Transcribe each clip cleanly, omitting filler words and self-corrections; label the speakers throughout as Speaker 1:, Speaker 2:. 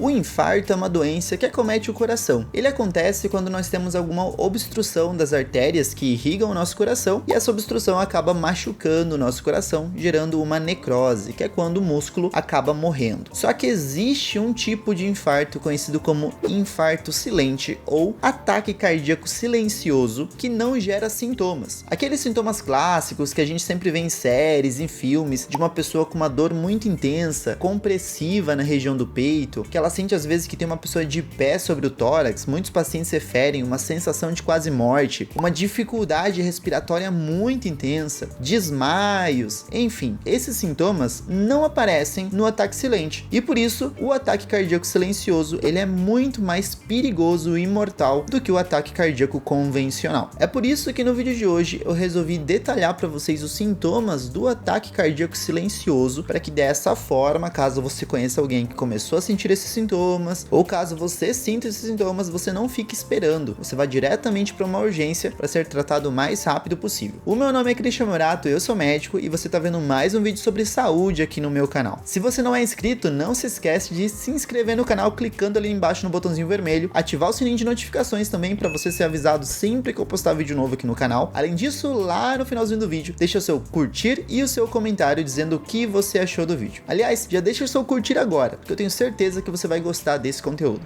Speaker 1: O infarto é uma doença que acomete o coração. Ele acontece quando nós temos alguma obstrução das artérias que irrigam o nosso coração e essa obstrução acaba machucando o nosso coração, gerando uma necrose, que é quando o músculo acaba morrendo. Só que existe um tipo de infarto conhecido como infarto silente ou ataque cardíaco silencioso que não gera sintomas. Aqueles sintomas clássicos que a gente sempre vê em séries, em filmes, de uma pessoa com uma dor muito intensa, compressiva na região do peito, que ela sente às vezes que tem uma pessoa de pé sobre o tórax. Muitos pacientes referem uma sensação de quase morte, uma dificuldade respiratória muito intensa, desmaios, enfim, esses sintomas não aparecem no ataque silente. E por isso, o ataque cardíaco silencioso, ele é muito mais perigoso e mortal do que o ataque cardíaco convencional. É por isso que no vídeo de hoje eu resolvi detalhar para vocês os sintomas do ataque cardíaco silencioso, para que dessa forma, caso você conheça alguém que começou a sentir esses sintomas, ou caso você sinta esses sintomas, você não fique esperando, você vai diretamente para uma urgência para ser tratado o mais rápido possível. O meu nome é Christian Morato, eu sou médico e você está vendo mais um vídeo sobre saúde aqui no meu canal. Se você não é inscrito, não se esquece de se inscrever no canal clicando ali embaixo no botãozinho vermelho, ativar o sininho de notificações também para você ser avisado sempre que eu postar vídeo novo aqui no canal. Além disso, lá no finalzinho do vídeo, deixa o seu curtir e o seu comentário dizendo o que você achou do vídeo. Aliás, já deixa o seu curtir agora, porque eu tenho certeza que você vai gostar desse conteúdo.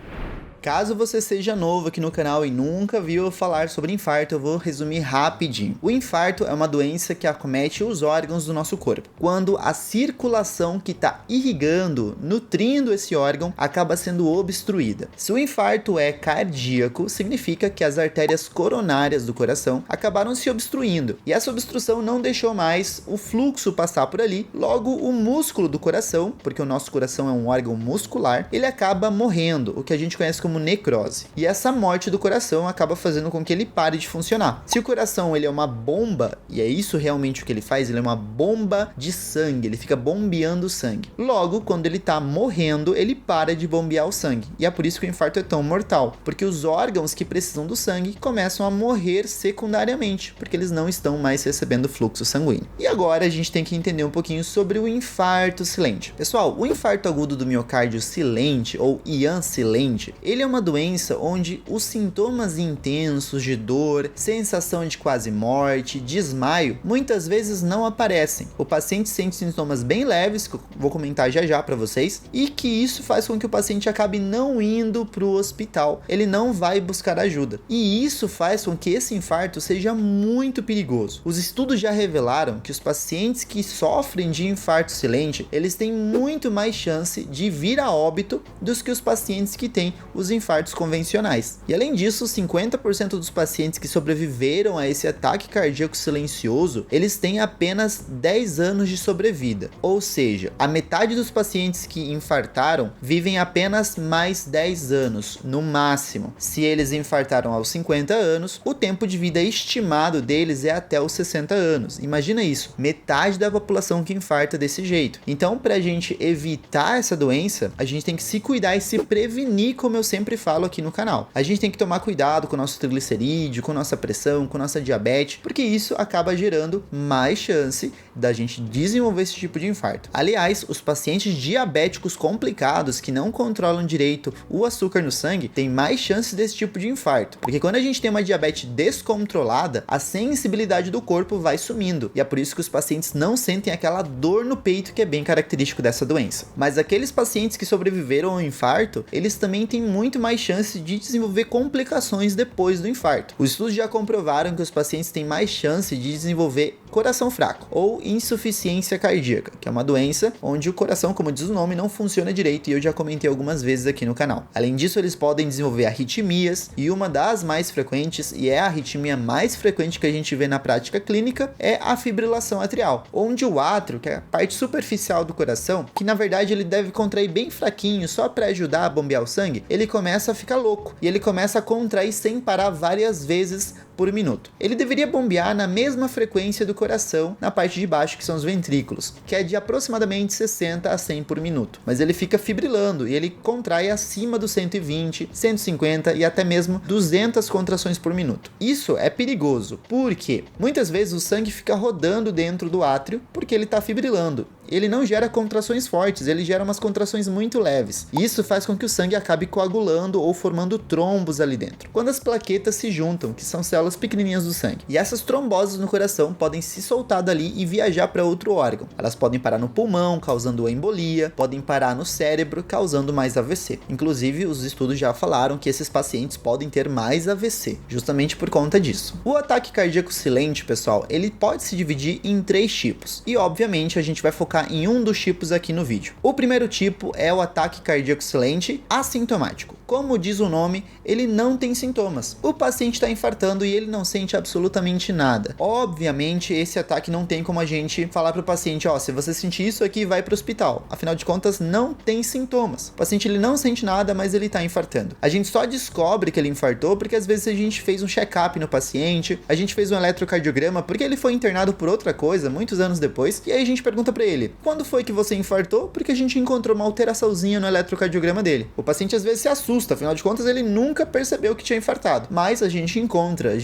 Speaker 1: Caso você seja novo aqui no canal e nunca viu eu falar sobre infarto, eu vou resumir rapidinho. O infarto é uma doença que acomete os órgãos do nosso corpo, quando a circulação que está irrigando, nutrindo esse órgão, acaba sendo obstruída. Se o infarto é cardíaco, significa que as artérias coronárias do coração acabaram se obstruindo, e essa obstrução não deixou mais o fluxo passar por ali, logo o músculo do coração, porque o nosso coração é um órgão muscular, ele acaba morrendo, o que a gente conhece como necrose. E essa morte do coração acaba fazendo com que ele pare de funcionar. Se o coração ele é uma bomba, e é isso realmente o que ele faz, ele é uma bomba de sangue, ele fica bombeando sangue. Logo, quando ele está morrendo, ele para de bombear o sangue. E é por isso que o infarto é tão mortal, porque os órgãos que precisam do sangue começam a morrer secundariamente, porque eles não estão mais recebendo fluxo sanguíneo. E agora a gente tem que entender um pouquinho sobre o infarto silente. Pessoal, o infarto agudo do miocárdio silente, ou IAN silente, ele é uma doença onde os sintomas intensos de dor, sensação de quase morte, desmaio, muitas vezes não aparecem. O paciente sente sintomas bem leves, que eu vou comentar já já para vocês, e que isso faz com que o paciente acabe não indo para o hospital, ele não vai buscar ajuda. E isso faz com que esse infarto seja muito perigoso. Os estudos já revelaram que os pacientes que sofrem de infarto silente, eles têm muito mais chance de vir a óbito dos que os pacientes que têm os infartos convencionais. E além disso, 50% dos pacientes que sobreviveram a esse ataque cardíaco silencioso, eles têm apenas 10 anos de sobrevida. Ou seja, a metade dos pacientes que infartaram vivem apenas mais 10 anos, no máximo. Se eles infartaram aos 50 anos, o tempo de vida estimado deles é até os 60 anos. Imagina isso, metade da população que infarta desse jeito. Então, para a gente evitar essa doença, a gente tem que se cuidar e se prevenir, como eu sempre falo aqui no canal. A gente tem que tomar cuidado com o nosso triglicerídeo, com nossa pressão, com nossa diabetes, porque isso acaba gerando mais chance da gente desenvolver esse tipo de infarto. Aliás, os pacientes diabéticos complicados que não controlam direito o açúcar no sangue têm mais chances desse tipo de infarto, porque quando a gente tem uma diabetes descontrolada, a sensibilidade do corpo vai sumindo, e é por isso que os pacientes não sentem aquela dor no peito que é bem característico dessa doença. Mas aqueles pacientes que sobreviveram ao infarto, eles também têm muito mais chance de desenvolver complicações depois do infarto. Os estudos já comprovaram que os pacientes têm mais chance de desenvolver coração fraco ou insuficiência cardíaca, que é uma doença onde o coração, como diz o nome, não funciona direito, e eu já comentei algumas vezes aqui no canal. Além disso, eles podem desenvolver arritmias, e uma das mais frequentes, e é a arritmia mais frequente que a gente vê na prática clínica, é a fibrilação atrial, onde o átrio, que é a parte superficial do coração, que na verdade ele deve contrair bem fraquinho só para ajudar a bombear o sangue, ele começa a ficar louco, e ele começa a contrair sem parar várias vezes por minuto. Ele deveria bombear na mesma frequência do coração na parte de baixo, que são os ventrículos, que é de aproximadamente 60 a 100 por minuto. Mas ele fica fibrilando e ele contrai acima dos 120, 150 e até mesmo 200 contrações por minuto. Isso é perigoso, porque muitas vezes o sangue fica rodando dentro do átrio porque ele está fibrilando. Ele não gera contrações fortes, ele gera umas contrações muito leves. E isso faz com que o sangue acabe coagulando ou formando trombos ali dentro. Quando as plaquetas se juntam, que são células pequenininhas do sangue, e essas tromboses no coração podem se soltar dali e viajar para outro órgão. Elas podem parar no pulmão, causando embolia, podem parar no cérebro, causando mais AVC. Inclusive, os estudos já falaram que esses pacientes podem ter mais AVC, justamente por conta disso. O ataque cardíaco silente, pessoal, ele pode se dividir em 3 tipos. E, obviamente, a gente vai focar em um dos tipos aqui no vídeo. O primeiro tipo é o ataque cardíaco silente assintomático. Como diz o nome, ele não tem sintomas. O paciente está infartando e ele não sente absolutamente nada. Obviamente, esse ataque não tem como a gente falar para o paciente, ó, se você sentir isso aqui, vai para o hospital. Afinal de contas, não tem sintomas. O paciente ele não sente nada, mas ele está infartando. A gente só descobre que ele infartou porque às vezes a gente fez um check-up no paciente, a gente fez um eletrocardiograma porque ele foi internado por outra coisa muitos anos depois, e aí a gente pergunta para ele, quando foi que você infartou? Porque a gente encontrou uma alteraçãozinha no eletrocardiograma dele. O paciente às vezes se assusta, afinal de contas ele nunca percebeu que tinha infartado, mas a gente encontra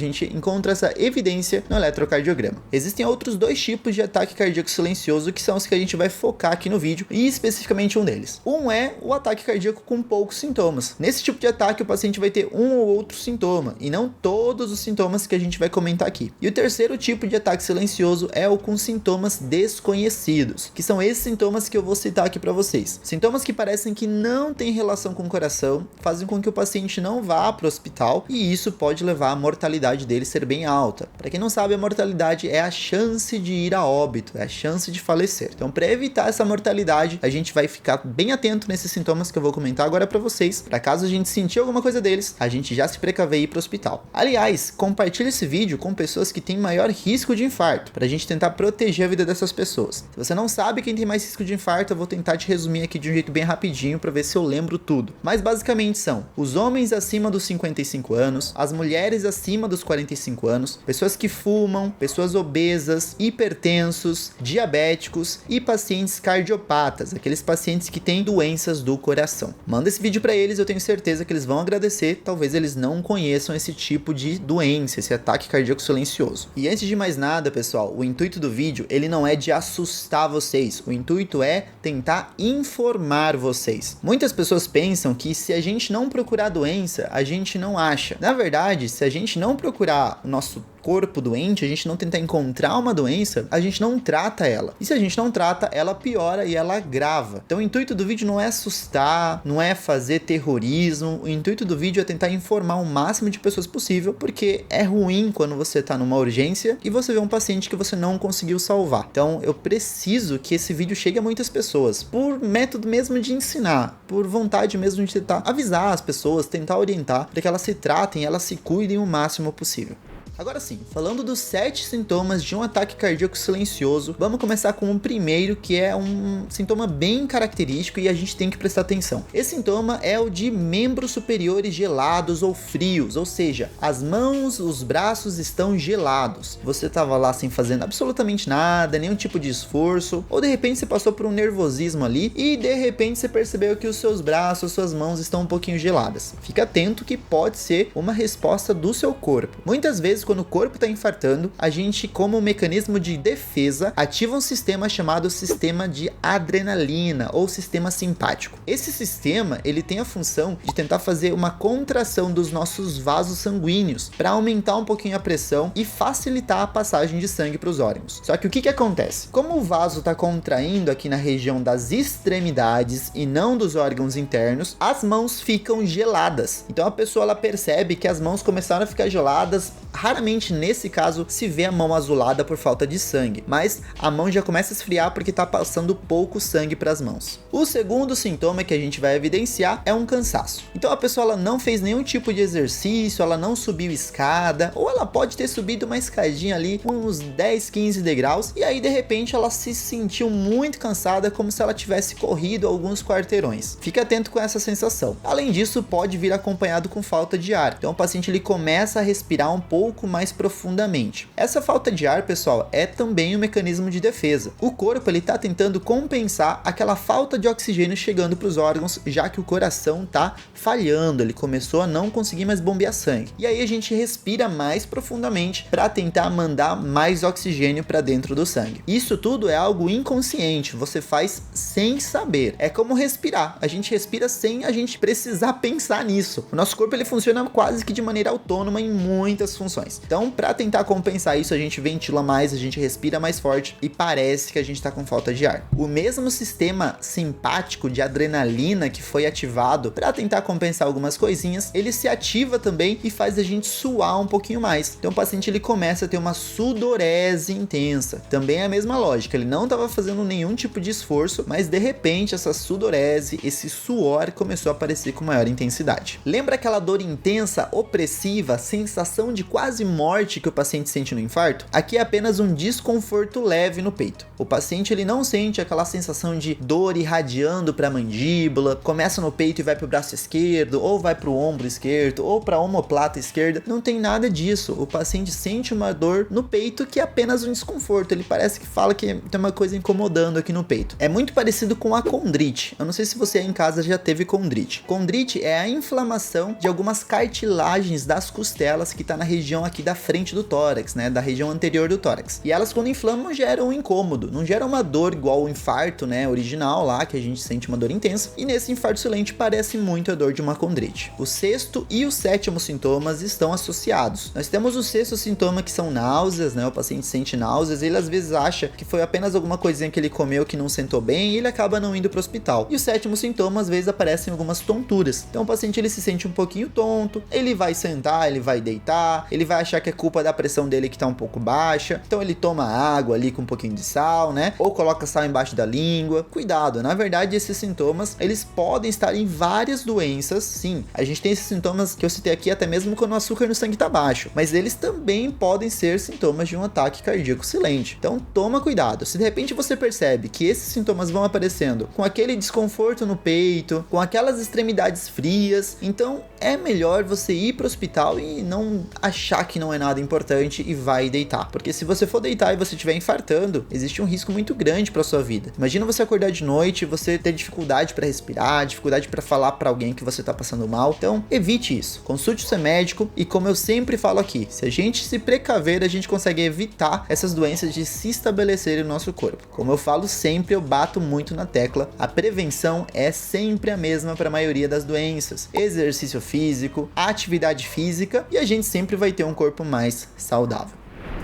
Speaker 1: essa evidência no eletrocardiograma. Existem outros 2 tipos de ataque cardíaco silencioso que são os que a gente vai focar aqui no vídeo, e especificamente um deles. Um é o ataque cardíaco com poucos sintomas. Nesse tipo de ataque o paciente vai ter um ou outro sintoma, e não todos os sintomas que a gente vai comentar aqui. E o terceiro tipo de ataque silencioso é o com sintomas desconhecidos, que são esses sintomas que eu vou citar aqui para vocês. Sintomas que parecem que não têm relação com o coração, fazem com que o paciente não vá para o hospital, e isso pode levar a mortalidade dele ser bem alta. Para quem não sabe, a mortalidade é a chance de ir a óbito, é a chance de falecer. Então, para evitar essa mortalidade, a gente vai ficar bem atento nesses sintomas que eu vou comentar agora para vocês, para caso a gente sentir alguma coisa deles, a gente já se precaver e ir para o hospital. Aliás, compartilhe esse vídeo com pessoas que têm maior risco de infarto, para a gente tentar proteger a vida dessas pessoas. Se você não sabe quem tem mais risco de infarto, eu vou tentar te resumir aqui de um jeito bem rapidinho para ver se eu lembro tudo. Mas basicamente são os homens acima dos 55 anos, as mulheres acima dos 45 anos, pessoas que fumam, pessoas obesas, hipertensos, diabéticos e pacientes cardiopatas, aqueles pacientes que têm doenças do coração. Manda esse vídeo para eles, eu tenho certeza que eles vão agradecer, talvez eles não conheçam esse tipo de doença, esse ataque cardíaco silencioso. E antes de mais nada, pessoal, o intuito do vídeo, ele não é de assustar vocês, o intuito é tentar informar vocês. Muitas pessoas pensam que se a gente não procurar a doença, a gente não acha. Na verdade, se a gente não procurar o nosso corpo doente, a gente não tentar encontrar uma doença, a gente não trata ela. E se a gente não trata, ela piora e ela agrava. Então o intuito do vídeo não é assustar, não é fazer terrorismo, o intuito do vídeo é tentar informar o máximo de pessoas possível, porque é ruim quando você tá numa urgência e você vê um paciente que você não conseguiu salvar. Então eu preciso que esse vídeo chegue a muitas pessoas, por método mesmo de ensinar, por vontade mesmo de tentar avisar as pessoas, tentar orientar, para que elas se tratem, elas se cuidem o máximo possível. Agora sim, falando dos 7 sintomas de um ataque cardíaco silencioso, vamos começar com o primeiro, que é um sintoma bem característico e a gente tem que prestar atenção. Esse sintoma é o de membros superiores gelados ou frios, ou seja, as mãos, os braços estão gelados. Você estava lá sem fazer absolutamente nada, nenhum tipo de esforço, ou de repente você passou por um nervosismo ali e de repente você percebeu que os seus braços, suas mãos estão um pouquinho geladas. Fica atento que pode ser uma resposta do seu corpo. Muitas vezes, quando o corpo está infartando, a gente, como um mecanismo de defesa, ativa um sistema chamado sistema de adrenalina ou sistema simpático. Esse sistema, ele tem a função de tentar fazer uma contração dos nossos vasos sanguíneos para aumentar um pouquinho a pressão e facilitar a passagem de sangue para os órgãos. Só que o que acontece? Como o vaso está contraindo aqui na região das extremidades e não dos órgãos internos, as mãos ficam geladas. Então a pessoa ela percebe que as mãos começaram a ficar geladas. Raramente nesse caso se vê a mão azulada por falta de sangue, mas a mão já começa a esfriar porque está passando pouco sangue para as mãos. O segundo sintoma que a gente vai evidenciar é um cansaço. Então a pessoa ela não fez nenhum tipo de exercício, ela não subiu escada, ou ela pode ter subido uma escadinha ali uns 10, 15 degraus e aí de repente ela se sentiu muito cansada, como se ela tivesse corrido alguns quarteirões. Fique atento com essa sensação. Além disso, pode vir acompanhado com falta de ar. Então o paciente ele começa a respirar um pouco pouco mais profundamente. Essa falta de ar, pessoal, é também um mecanismo de defesa. O corpo ele tá tentando compensar aquela falta de oxigênio chegando para os órgãos, já que o coração tá falhando, ele começou a não conseguir mais bombear sangue. E aí a gente respira mais profundamente para tentar mandar mais oxigênio para dentro do sangue. Isso tudo é algo inconsciente, você faz sem saber. É como respirar. A gente respira sem a gente precisar pensar nisso. O nosso corpo ele funciona quase que de maneira autônoma em muitas funções. Então, para tentar compensar isso, a gente ventila mais, a gente respira mais forte e parece que a gente está com falta de ar. O mesmo sistema simpático de adrenalina que foi ativado para tentar compensar algumas coisinhas, ele se ativa também e faz a gente suar um pouquinho mais. Então o paciente ele começa a ter uma sudorese intensa. Também é a mesma lógica, ele não estava fazendo nenhum tipo de esforço, mas de repente essa sudorese, esse suor começou a aparecer com maior intensidade. Lembra aquela dor intensa, opressiva, sensação de quase morte que o paciente sente no infarto? Aqui é apenas um desconforto leve no peito. O paciente ele não sente aquela sensação de dor irradiando para a mandíbula, começa no peito e vai para o braço esquerdo, ou vai para o ombro esquerdo, ou para a omoplata esquerda. Não tem nada disso. O paciente sente uma dor no peito que é apenas um desconforto. Ele parece que fala que tem uma coisa incomodando aqui no peito. É muito parecido com a condrite. Eu não sei se você aí em casa já teve condrite. Condrite é a inflamação de algumas cartilagens das costelas que está na região aqui da frente do tórax, né? Da região anterior do tórax. E elas, quando inflamam, geram um incômodo. Não gera uma dor igual o infarto, né? Original lá, que a gente sente uma dor intensa. E nesse infarto silente parece muito a dor de uma condrite. O sexto e o sétimo sintomas estão associados. Nós temos o sexto sintoma, que são náuseas, né? O paciente sente náuseas, ele às vezes acha que foi apenas alguma coisinha que ele comeu que não sentou bem e ele acaba não indo para o hospital. E o sétimo sintoma, às vezes aparecem algumas tonturas. Então o paciente ele se sente um pouquinho tonto, ele vai sentar, ele vai deitar, ele vai achar que é culpa da pressão dele que tá um pouco baixa, então ele toma água ali com um pouquinho de sal, né? Ou coloca sal embaixo da língua. Cuidado, na verdade esses sintomas, eles podem estar em várias doenças, sim. A gente tem esses sintomas que eu citei aqui até mesmo quando o açúcar no sangue tá baixo, mas eles também podem ser sintomas de um ataque cardíaco silente. Então toma cuidado. Se de repente você percebe que esses sintomas vão aparecendo com aquele desconforto no peito, com aquelas extremidades frias, então é melhor você ir para o hospital e não achar que não é nada importante e vai deitar. Porque se você for deitar e você estiver infartando, existe um risco muito grande para sua vida. Imagina você acordar de noite e você ter dificuldade para respirar, dificuldade para falar para alguém que você está passando mal. Então evite isso. Consulte o seu médico e, como eu sempre falo aqui, se a gente se precaver, a gente consegue evitar essas doenças de se estabelecerem no nosso corpo. Como eu falo sempre, eu bato muito na tecla, a prevenção é sempre a mesma para a maioria das doenças. Exercício físico, atividade física, e a gente sempre vai ter um corpo mais saudável.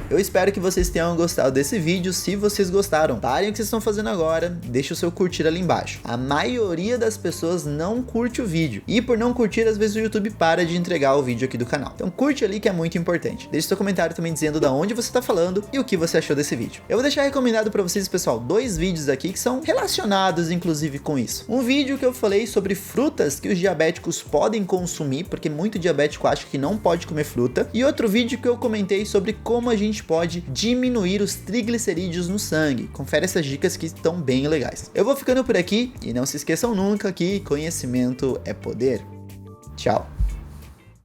Speaker 1: Eu espero que vocês tenham gostado desse vídeo. Se vocês gostaram, parem o que vocês estão fazendo agora, deixa o seu curtir ali embaixo. A maioria das pessoas não curte o vídeo, e por não curtir, às vezes o YouTube para de entregar o vídeo aqui do canal. Então curte ali, que é muito importante. Deixe seu comentário também dizendo da onde você está falando e o que você achou desse vídeo. Eu vou deixar recomendado para vocês, pessoal, 2 vídeos aqui que são relacionados inclusive com isso. Um vídeo que eu falei sobre frutas que os diabéticos podem consumir, porque muito diabético acha que não pode comer fruta, e outro vídeo que eu comentei sobre como a gente pode diminuir os triglicerídeos no sangue. Confere essas dicas que estão bem legais. Eu vou ficando por aqui e não se esqueçam nunca que conhecimento é poder. Tchau!